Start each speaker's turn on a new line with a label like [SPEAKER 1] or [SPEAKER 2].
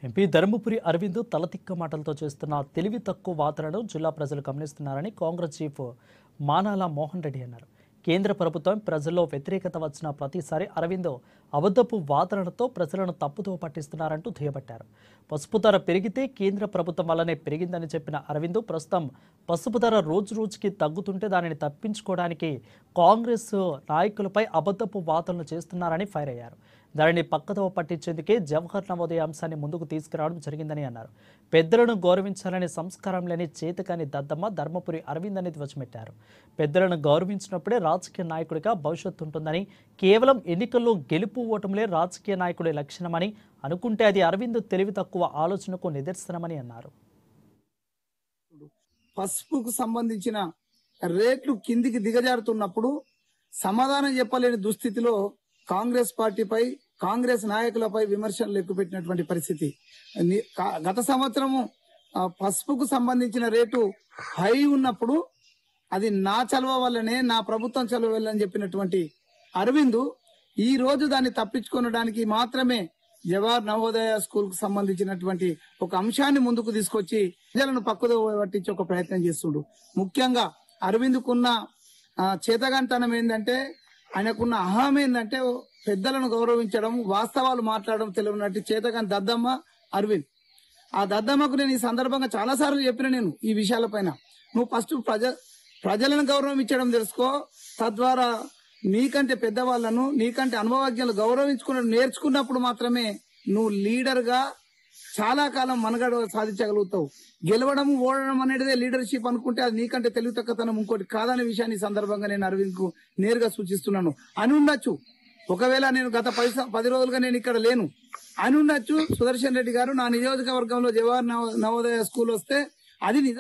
[SPEAKER 1] MP Dharmapuri Arvind తలతిక్క మాటలతో చేస్తున్న తెలివి తక్కువ వాదనను జిల్లా ప్రజలు గమనిస్తున్నారని కాంగ్రెస్ చీఫ్ మానాల మోహన్ రెడ్డి అన్నారు. కేంద్ర ప్రభుత్వం ప్రజల్లో వ్యతిరేకత వచ్చిన ప్రతిసారి అరవింద్ అబద్ధపు వాదనలతో ప్రజలను తప్పుదో పట్టిస్తున్నారంటూ దుయ్యబట్టారు. పసుపు ధర పెరిగితే కేంద్ర ప్రభుత్వం వల్లనే పెరిగిందని చెప్పిన అరవింద్ ప్రస్తుతం పసుపు ధర రోజు రోజుకి తగ్గుతుంటే దానిని తప్పించుకోవడానికి కాంగ్రెస్ నాయకులపై అబద్ధపు వాదనలు చేస్తున్నారని ఫైర్ అయ్యారు. దానిని పక్కదోవ పట్టించేందుకే జవహర్ నవోదయ అంశాన్ని ముందుకు తీసుకురావడం జరిగిందని అన్నారు. పెద్దలను గౌరవించాలని సంస్కారం లేని చేతకాని దద్దమ్మ ధర్మపురి అరవింద్ అని ధ్వజమెట్టారు. పెద్దలను గౌరవించినప్పుడే రాజకీయ నాయకుడిగా భవిష్యత్తు ఉంటుందని, కేవలం ఎన్నికల్లో గెలుపు ఓటములే రాజకీయ నాయకుడి లక్షణమని అనుకుంటే అది అరవింద్ తెలివి తక్కువ ఆలోచనకు నిదర్శనమని అన్నారు.
[SPEAKER 2] పసుపుకు సంబంధించిన రేట్లు కిందికి దిగజారుతున్నప్పుడు సమాధానం చెప్పలేని దుస్థితిలో కాంగ్రెస్ పార్టీపై, కాంగ్రెస్ నాయకులపై విమర్శలు ఎక్కుపెట్టినటువంటి పరిస్థితి. గత సంవత్సరము పసుపుకు సంబంధించిన రేటు హై ఉన్నప్పుడు అది నా చలవ వల్లనే, నా ప్రభుత్వం చలవ వల్లనే చెప్పినటువంటి అరవింద్ ఈ రోజు దాన్ని తప్పించుకోవడానికి మాత్రమే జవహర్ నవోదయ స్కూల్ కు సంబంధించినటువంటి ఒక అంశాన్ని ముందుకు తీసుకొచ్చి ప్రజలను పక్కదో పట్టించి ఒక ప్రయత్నం చేస్తుండు. ముఖ్యంగా అరవింద్కున్న చేతగాంతనం ఏంటంటే, ఆయనకున్న అహం ఏంటంటే పెద్దలను గౌరవించడం, వాస్తవాలు మాట్లాడడం తెలియనట్టు చేతగాని దద్దమ్మ అరవింద్. ఆ దద్దమ్మకు నేను ఈ సందర్భంగా చాలా సార్లు చెప్పిన, నేను ఈ విషయాలపైన నువ్వు ఫస్ట్ ప్రజలను గౌరవించడం తెలుసుకో, తద్వారా నీకంటే పెద్దవాళ్లను, నీకంటే అనుభవజ్ఞులు గౌరవించుకున్న నేర్చుకున్నప్పుడు మాత్రమే నువ్వు లీడర్ గా చాలా కాలం మనగడ సాధించగలుగుతావు. గెలవడం ఓడడం అనేది లీడర్షిప్ అనుకుంటే అది నీకంటే తెలివి తక్కువతనం ఇంకోటి కాదనే విషయాన్ని ఈ సందర్భంగా నేను అరవింద్ కు నేరుగా సూచిస్తున్నాను. అని ఉండొచ్చు, ఒకవేళ నేను గత 10 రోజులుగా నేను ఇక్కడ లేను అని ఉండొచ్చు, సుదర్శన్ రెడ్డి గారు నా నియోజకవర్గంలో జవహర్ నవోదయ స్కూల్ వస్తే అది నిజం.